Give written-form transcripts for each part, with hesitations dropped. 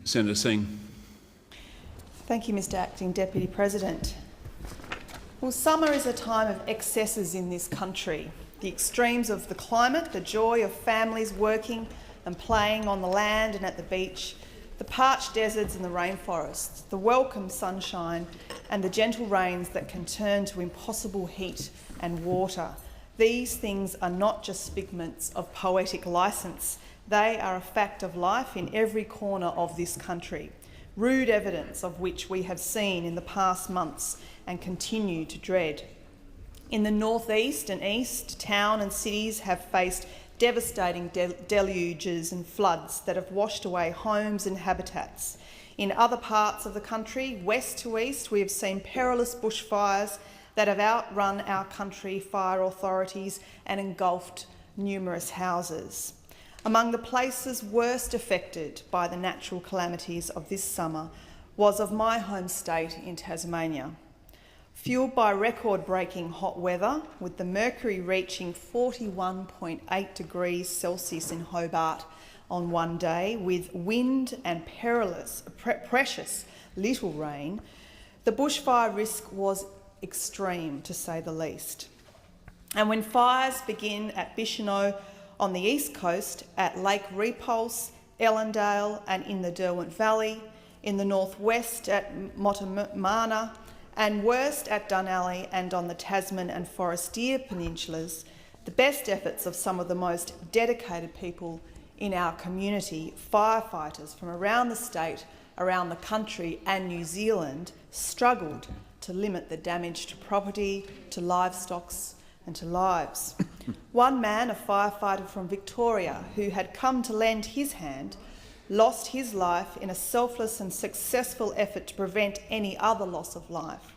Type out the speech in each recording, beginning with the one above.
Senator Singh. Thank you, Mr Acting Deputy President. Well, summer is a time of excesses in this country. The extremes of the climate, the joy of families working and playing on the land and at the beach, the parched deserts and the rainforests, the welcome sunshine and the gentle rains that can turn to impossible heat and water. These things are not just figments of poetic licence. They are a fact of life in every corner of this country, rude evidence of which we have seen in the past months and continue to dread. In the northeast and east, town and cities have faced devastating deluges and floods that have washed away homes and habitats. In other parts of the country, west to east, we have seen perilous bushfires that have outrun our country fire authorities and engulfed numerous houses. Among the places worst affected by the natural calamities of this summer was of my home state in Tasmania. Fuelled by record-breaking hot weather, with the mercury reaching 41.8 degrees Celsius in Hobart on one day, with wind and precious little rain, the bushfire risk was extreme, to say the least. And when fires begin at Bicheno on the east coast, at Lake Repulse, Ellendale and in the Derwent Valley, in the northwest at Motamana, and worst at Dunalley and on the Tasman and Forestier peninsulas, the best efforts of some of the most dedicated people in our community, firefighters from around the state, around the country and New Zealand, struggled to limit the damage to property, to livestock and to lives. One man, a firefighter from Victoria, who had come to lend his hand, lost his life in a selfless and successful effort to prevent any other loss of life.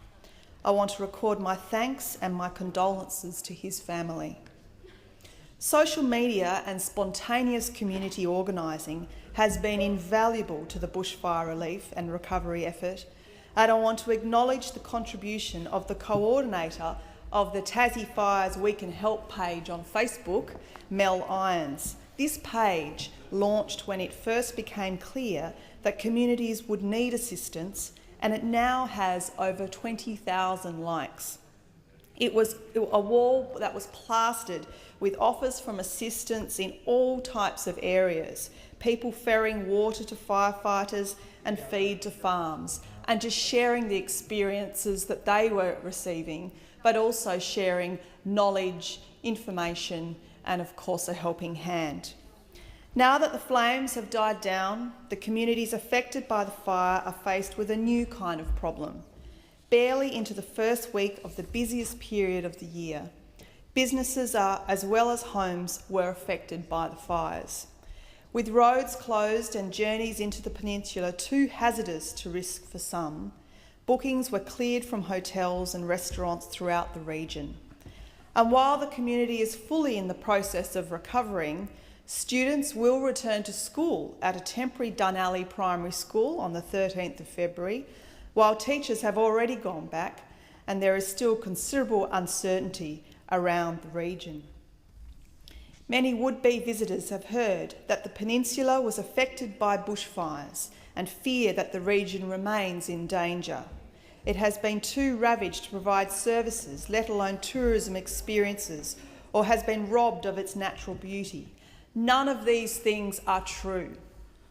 I want to record my thanks and my condolences to his family. Social media and spontaneous community organising has been invaluable to the bushfire relief and recovery effort, and I want to acknowledge the contribution of the coordinator of the Tassie Fires We Can Help page on Facebook, Mel Irons. This page launched when it first became clear that communities would need assistance, and it now has over 20,000 likes. It was a wall that was plastered with offers from assistance in all types of areas, people ferrying water to firefighters and feed to farms, and just sharing the experiences that they were receiving, but also sharing knowledge, information, and of course a helping hand. Now that the flames have died down, the communities affected by the fire are faced with a new kind of problem. Barely into the first week of the busiest period of the year, businesses as well as homes were affected by the fires. With roads closed and journeys into the peninsula too hazardous to risk for some, bookings were cleared from hotels and restaurants throughout the region. And while the community is fully in the process of recovering, students will return to school at a temporary Dunalley Primary School on the 13th of February, while teachers have already gone back and there is still considerable uncertainty around the region. Many would-be visitors have heard that the peninsula was affected by bushfires and fear that the region remains in danger. It has been too ravaged to provide services, let alone tourism experiences, or has been robbed of its natural beauty. None of these things are true.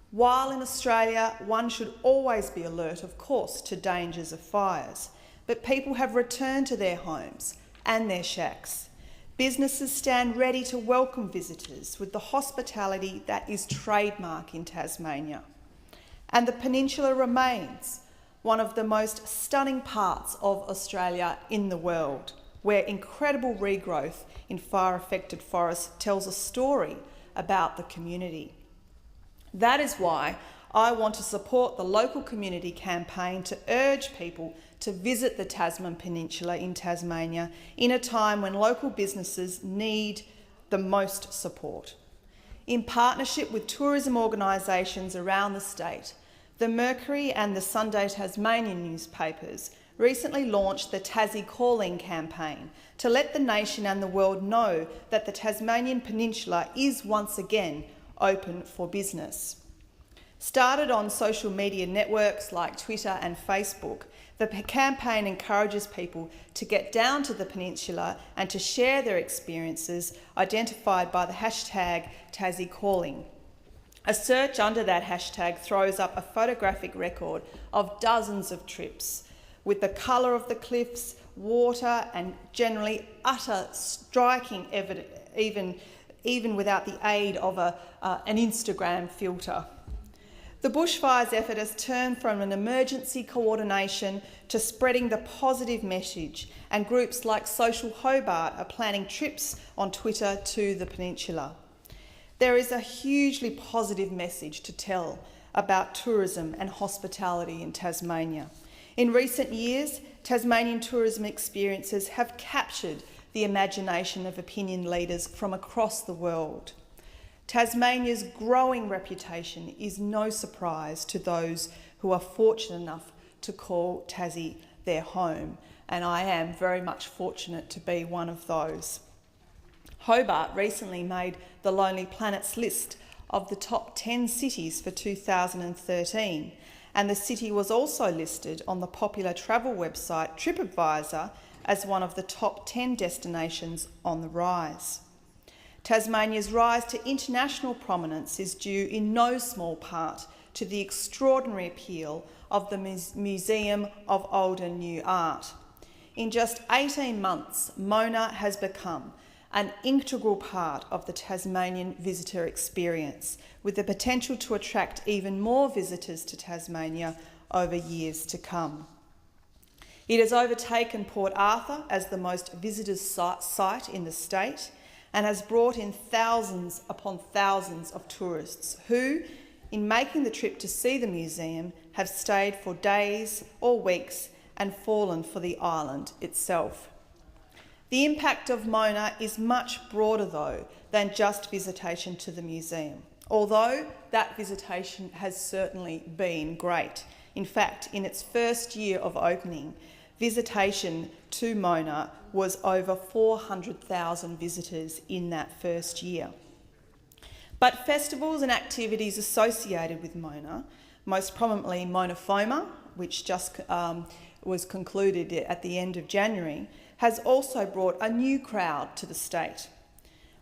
While in Australia, one should always be alert, of course, to dangers of fires, but people have returned to their homes and their shacks. Businesses stand ready to welcome visitors with the hospitality that is trademark in Tasmania. And the peninsula remains one of the most stunning parts of Australia in the world, where incredible regrowth in fire-affected forests tells a story about the community. That is why I want to support the local community campaign to urge people to visit the Tasman Peninsula in Tasmania in a time when local businesses need the most support. In partnership with tourism organisations around the state, the Mercury and the Sunday Tasmanian newspapers recently launched the Tassie Calling campaign to let the nation and the world know that the Tasmanian Peninsula is once again open for business. Started on social media networks like Twitter and Facebook, the campaign encourages people to get down to the peninsula and to share their experiences, identified by the hashtag #TassieCalling. A search under that hashtag throws up a photographic record of dozens of trips, with the colour of the cliffs, water and generally utter striking evidence, even without the aid of an Instagram filter. The bushfires effort has turned from an emergency coordination to spreading the positive message, and groups like Social Hobart are planning trips on Twitter to the peninsula. There is a hugely positive message to tell about tourism and hospitality in Tasmania. In recent years, Tasmanian tourism experiences have captured the imagination of opinion leaders from across the world. Tasmania's growing reputation is no surprise to those who are fortunate enough to call Tassie their home, and I am very much fortunate to be one of those. Hobart recently made the Lonely Planet's list of the top 10 cities for 2013, and the city was also listed on the popular travel website TripAdvisor as one of the top 10 destinations on the rise. Tasmania's rise to international prominence is due in no small part to the extraordinary appeal of the Museum of Old and New Art. In just 18 months, Mona has become an integral part of the Tasmanian visitor experience, with the potential to attract even more visitors to Tasmania over years to come. It has overtaken Port Arthur as the most visited site in the state, and has brought in thousands upon thousands of tourists who, in making the trip to see the museum, have stayed for days or weeks and fallen for the island itself. The impact of Mona is much broader, though, than just visitation to the museum, although that visitation has certainly been great. In fact, in its first year of opening, visitation to Mona was over 400,000 visitors in that first year. But festivals and activities associated with Mona, most prominently Mona Foma, which just was concluded at the end of January, has also brought a new crowd to the state.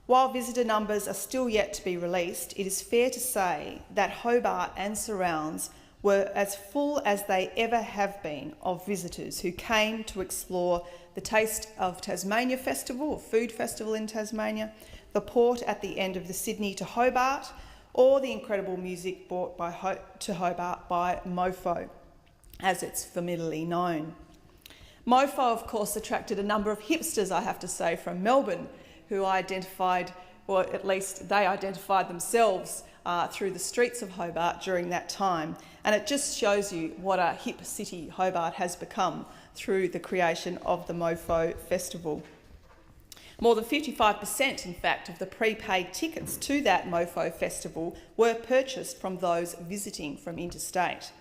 While visitor numbers are still yet to be released, it is fair to say that Hobart and surrounds were as full as they ever have been of visitors who came to explore the Taste of Tasmania Festival, or food festival in Tasmania, the port at the end of the Sydney to Hobart, or the incredible music brought to Hobart by Mofo, as it's familiarly known. Mofo, of course, attracted a number of hipsters, I have to say, from Melbourne, who identified, or at least they identified themselves through the streets of Hobart during that time. And it just shows you what a hip city Hobart has become through the creation of the Mofo Festival. More than 55%, in fact, of the prepaid tickets to that Mofo Festival were purchased from those visiting from interstate.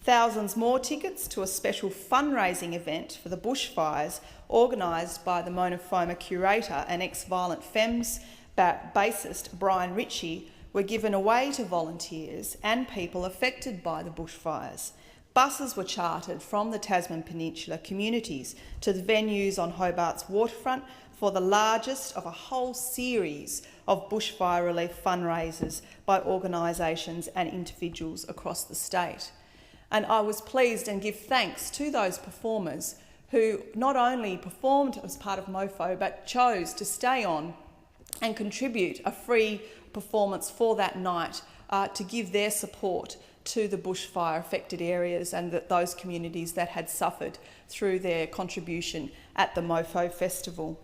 Thousands more tickets to a special fundraising event for the bushfires, organised by the Mona Foma curator and ex-Violent Femmes bassist Brian Ritchie, were given away to volunteers and people affected by the bushfires. Buses were chartered from the Tasman Peninsula communities to the venues on Hobart's waterfront for the largest of a whole series of bushfire relief fundraisers by organisations and individuals across the state. And I was pleased and give thanks to those performers who not only performed as part of Mofo, but chose to stay on and contribute a free performance for that night to give their support to the bushfire affected areas and those communities that had suffered through their contribution at the Mofo Festival.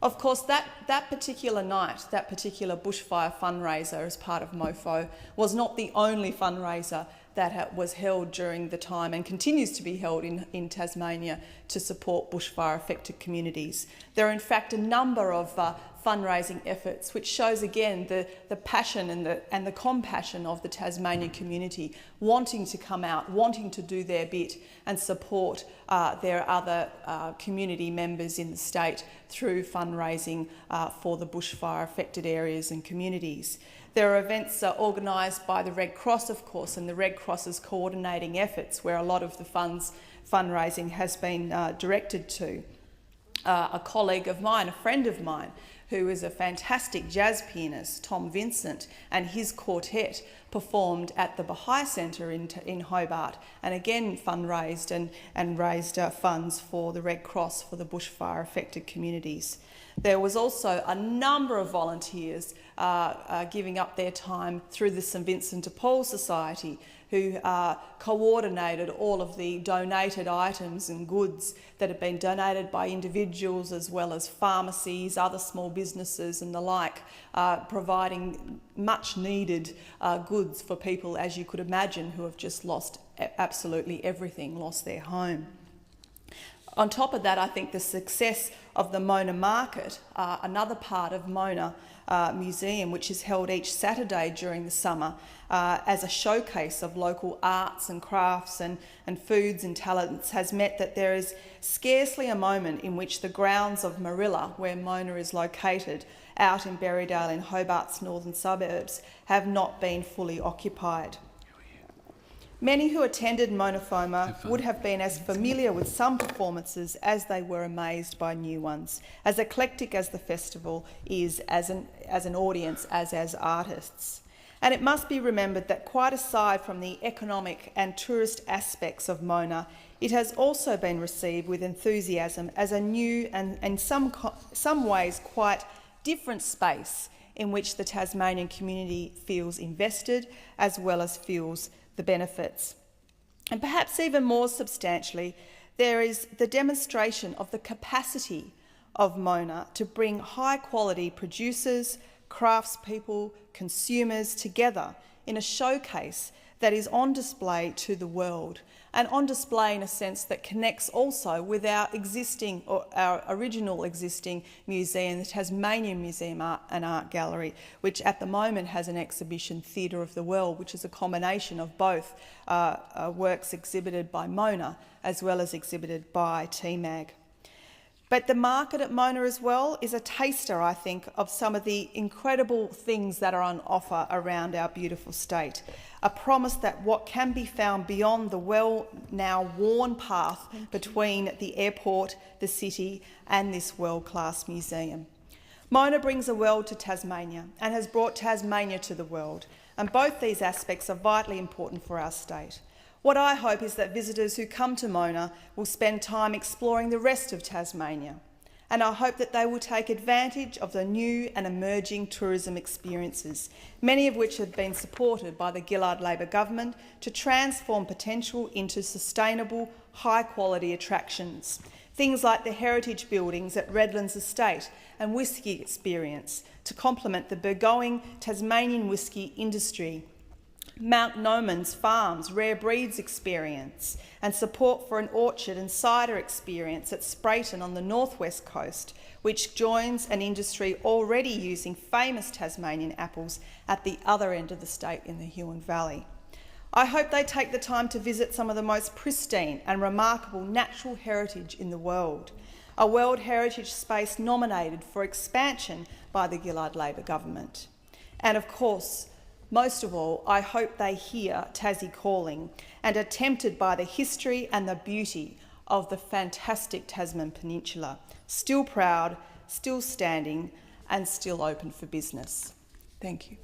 Of course, that particular night, that particular bushfire fundraiser as part of Mofo was not the only fundraiser that was held during the time and continues to be held in Tasmania to support bushfire affected communities. There are in fact a number of fundraising efforts which shows again the passion and the compassion of the Tasmanian community wanting to come out, wanting to do their bit and support their other community members in the state through fundraising for the bushfire affected areas and communities. There are events organised by the Red Cross, of course, and the Red Cross's coordinating efforts where a lot of the fundraising has been directed to. A colleague of mine, a friend of mine, who is a fantastic jazz pianist, Tom Vincent, and his quartet performed at the Baha'i Centre in Hobart, and again fundraised and raised funds for the Red Cross for the bushfire affected communities. There was also a number of volunteers giving up their time through the St Vincent de Paul Society, who coordinated all of the donated items and goods that had been donated by individuals as well as pharmacies, other small businesses and the like, providing much needed goods for people, as you could imagine, who have just lost absolutely everything, lost their home. On top of that, I think the success of the Mona Market, another part of Mona Museum, which is held each Saturday during the summer as a showcase of local arts and crafts and foods and talents, has meant that there is scarcely a moment in which the grounds of Marilla, where Mona is located, out in Berrydale in Hobart's northern suburbs, have not been fully occupied. Many who attended Mona Foma would have been as familiar with some performances as they were amazed by new ones, as eclectic as the festival is as an audience, as artists. And it must be remembered that quite aside from the economic and tourist aspects of Mona, it has also been received with enthusiasm as a new and in some ways quite different space in which the Tasmanian community feels invested as well as feels the benefits. And perhaps even more substantially, there is the demonstration of the capacity of Mona to bring high-quality producers, craftspeople, consumers together in a showcase that is on display to the world, and on display in a sense that connects also with our existing, or our original existing museum, the Tasmanian Museum and Art Gallery, which at the moment has an exhibition, Theatre of the World, which is a combination of both works exhibited by Mona as well as exhibited by TMAG. But the market at Mona as well is a taster, I think, of some of the incredible things that are on offer around our beautiful state. A promise that what can be found beyond the now worn path between the airport, the city and this world-class museum. Mona brings a world to Tasmania and has brought Tasmania to the world, and both these aspects are vitally important for our state. What I hope is that visitors who come to Mona will spend time exploring the rest of Tasmania, and I hope that they will take advantage of the new and emerging tourism experiences, many of which have been supported by the Gillard Labor government to transform potential into sustainable, high-quality attractions. Things like the heritage buildings at Redlands Estate and whisky experience to complement the burgeoning Tasmanian whisky industry, Mount Noman's Farms Rare Breeds experience, and support for an orchard and cider experience at Sprayton on the northwest coast, which joins an industry already using famous Tasmanian apples at the other end of the state in the Huon Valley. I hope they take the time to visit some of the most pristine and remarkable natural heritage in the world, a World Heritage Space nominated for expansion by the Gillard Labor government. And of course, most of all, I hope they hear Tassie calling and are tempted by the history and the beauty of the fantastic Tasman Peninsula, still proud, still standing and still open for business. Thank you.